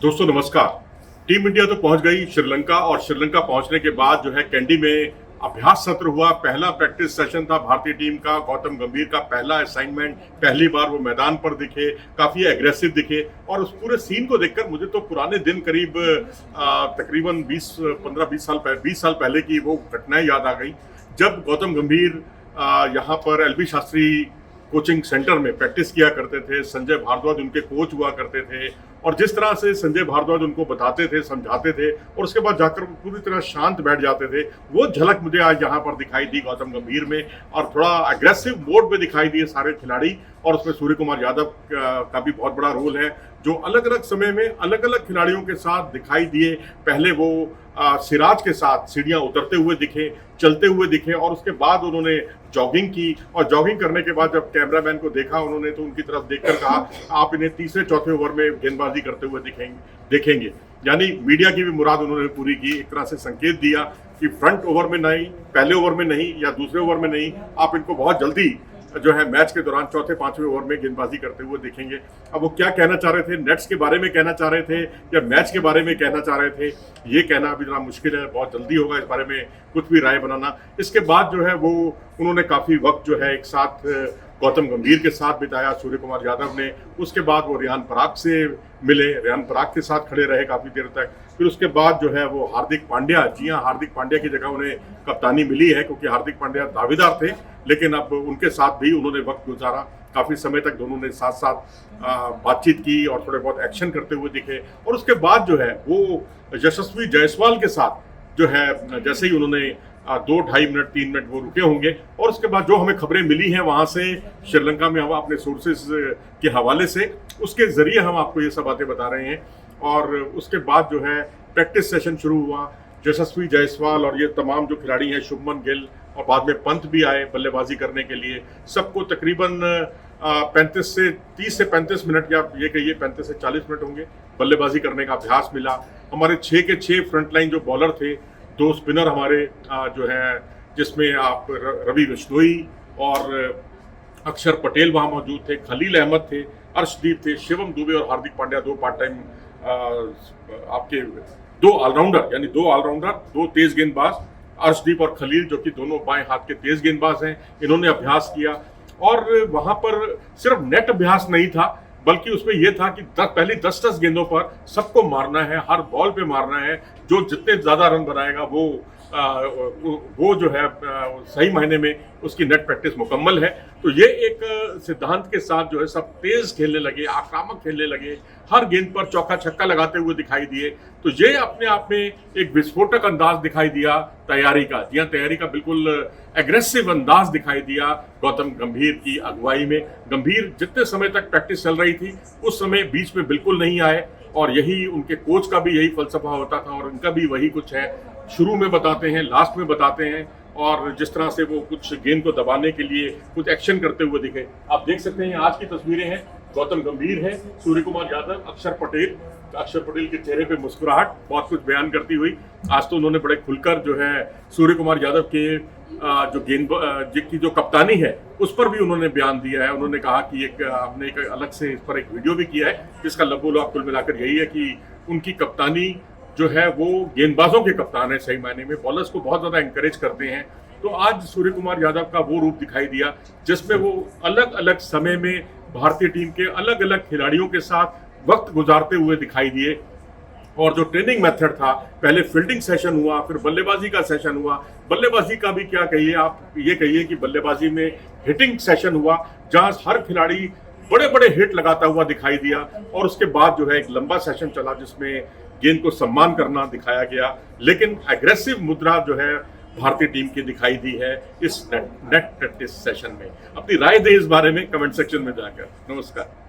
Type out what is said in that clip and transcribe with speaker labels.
Speaker 1: दोस्तों नमस्कार। Team India तो पहुंच गई श्रीलंका और श्रीलंका पहुंचने के बाद जो है कैंडी में अभ्यास सत्र हुआ। पहला प्रैक्टिस सेशन था भारतीय टीम का। गौतम गंभीर का पहला असाइनमेंट, पहली बार वो मैदान पर दिखे, काफी एग्रेसिव दिखे और उस पूरे सीन को देखकर मुझे तो पुराने दिन करीब तकरीबन 15-20 साल पहले की वो घटनाएं याद आ गई जब गौतम गंभीर यहाँ पर एलबी शास्त्री कोचिंग सेंटर में प्रैक्टिस किया करते थे। संजय भारद्वाज उनके कोच हुआ करते थे और जिस तरह से संजय भारद्वाज उनको बताते थे, समझाते थे और उसके बाद जाकर पूरी तरह शांत बैठ जाते थे, वो झलक मुझे आज यहाँ पर दिखाई दी गौतम गंभीर में। और थोड़ा अग्रेसिव मोड में दिखाई दिए सारे खिलाड़ी और उसमें सूर्य कुमार यादव का भी बहुत बड़ा रोल है, जो अलग अलग समय में अलग अलग खिलाड़ियों के साथ दिखाई दिए। पहले वो सिराज के साथ सीढ़ियां उतरते हुए दिखे, चलते हुए दिखे और उसके बाद उन्होंने जॉगिंग की और जॉगिंग करने के बाद जब कैमरामैन को देखा उन्होंने तो उनकी तरफ देखकर कहा आप इन्हें तीसरे चौथे ओवर में गेंदबाजी करते हुए देखेंगे। यानी मीडिया की भी मुराद उन्होंने पूरी की। एक तरह से संकेत दिया कि फ्रंट ओवर में नहीं, पहले ओवर में नहीं या दूसरे ओवर में नहीं, आप इनको बहुत जल्दी जो है मैच के दौरान चौथे पांचवें ओवर में गेंदबाजी करते हुए देखेंगे। अब वो क्या कहना चाह रहे थे, नेट्स के बारे में कहना चाह रहे थे या मैच के बारे में कहना चाह रहे थे, ये कहना अभी जरा मुश्किल है। बहुत जल्दी होगा इस बारे में कुछ भी राय बनाना। इसके बाद जो है वो उन्होंने काफी वक्त जो है एक साथ गौतम गंभीर के साथ बिताया, सूर्य कुमार यादव ने। उसके बाद वो रियान पराग से मिले, रियान पराग के साथ खड़े रहे काफी देर तक। फिर उसके बाद जो है वो हार्दिक पांड्या, जी हाँ, हार्दिक पांड्या की जगह उन्हें कप्तानी मिली है क्योंकि हार्दिक पांड्या दावेदार थे, लेकिन अब उनके साथ भी उन्होंने वक्त गुजारा। काफी समय तक दोनों ने साथ साथ बातचीत की और थोड़े बहुत एक्शन करते हुए दिखे। और उसके बाद जो है वो यशस्वी जायसवाल के साथ जो है जैसे ही उन्होंने 2-2.5 मिनट वो रुके होंगे और उसके बाद जो हमें खबरें मिली हैं वहां से श्रीलंका में, हम अपने सोर्सेस के हवाले से उसके जरिए हम आपको ये सब बातें बता रहे हैं। और उसके बाद जो है प्रैक्टिस सेशन शुरू हुआ। यशस्वी जायसवाल और ये तमाम जो खिलाड़ी हैं, शुभमन गिल और बाद में पंत भी आए बल्लेबाजी करने के लिए। सबको तकरीबन 30 से 35 मिनट या ये कहिए 35 से 40 मिनट होंगे बल्लेबाजी करने का अभ्यास मिला। हमारे 6 के 6 फ्रंटलाइन जो बॉलर थे, 2 स्पिनर हमारे जो है, जिसमें आप रवि बिश्नोई और अक्षर पटेल वहाँ मौजूद थे, खलील अहमद थे, अर्शदीप थे, शिवम दुबे और हार्दिक पांड्या 2 पार्ट टाइम आपके 2 ऑलराउंडर, यानी 2 ऑलराउंडर, 2 तेज गेंदबाज, अर्शदीप और खलील जो कि दोनों बाएं हाथ के तेज गेंदबाज हैं। इन्होंने अभ्यास किया और वहां पर सिर्फ नेट अभ्यास नहीं था बल्कि उसमें यह था कि पहली 10-10 गेंदों पर सबको मारना है, हर बॉल पे मारना है। जो जितने ज्यादा रन बनाएगा वो जो है सही मायने में उसकी नेट प्रैक्टिस मुकम्मल है। तो ये एक सिद्धांत के साथ जो है सब तेज खेलने लगे, आक्रामक खेलने लगे, हर गेंद पर चौका छक्का लगाते हुए दिखाई दिए। तो ये अपने आप में एक विस्फोटक अंदाज दिखाई दिया तैयारी का, जी हाँ, तैयारी का बिल्कुल एग्रेसिव अंदाज दिखाई दिया गौतम गंभीर की अगुवाई में। गंभीर जितने समय तक प्रैक्टिस चल रही थी उस समय बीच में बिल्कुल नहीं आए और यही उनके कोच का भी यही फलसफा होता था और उनका भी वही कुछ है। शुरू में बताते हैं, लास्ट में बताते हैं और जिस तरह से वो कुछ गेंद को दबाने के लिए कुछ एक्शन करते हुए दिखे। आप देख सकते हैं आज की तस्वीरें हैं, गौतम गंभीर है, सूर्य कुमार यादव, अक्षर पटेल के चेहरे पे मुस्कुराहट बहुत कुछ बयान करती हुई। आज तो उन्होंने बड़े खुलकर जो है सूर्य कुमार यादव के की जो कप्तानी है उस पर भी उन्होंने बयान दिया है। उन्होंने कहा कि हमने एक अलग से इस पर एक वीडियो भी किया है जिसका लबोलबाब कुल मिलाकर यही है कि उनकी कप्तानी जो है वो गेंदबाजों के कप्तान है, सही मायने में बॉलर्स को बहुत ज्यादा एनकरेज करते हैं। तो आज सूर्य कुमार यादव का वो रूप दिखाई दिया जिसमें वो अलग अलग समय में भारतीय टीम के अलग अलग खिलाड़ियों के साथ वक्त गुजारते हुए दिखाई दिए। और जो ट्रेनिंग मेथड था, पहले फील्डिंग सेशन हुआ, फिर बल्लेबाजी का सेशन हुआ। बल्लेबाजी का भी क्या कहिए, आप ये कहिए कि बल्लेबाजी में हिटिंग सेशन हुआ जहां हर खिलाड़ी बड़े बड़े हिट लगाता हुआ दिखाई दिया। और उसके बाद जो है एक लंबा सेशन चला जिसमें गेंद को सम्मान करना दिखाया गया, लेकिन एग्रेसिव मुद्रा जो है भारतीय टीम की दिखाई दी है इस नेट प्रैक्टिस सेशन में। अपनी राय दें इस बारे में कमेंट सेक्शन में जाकर। नमस्कार।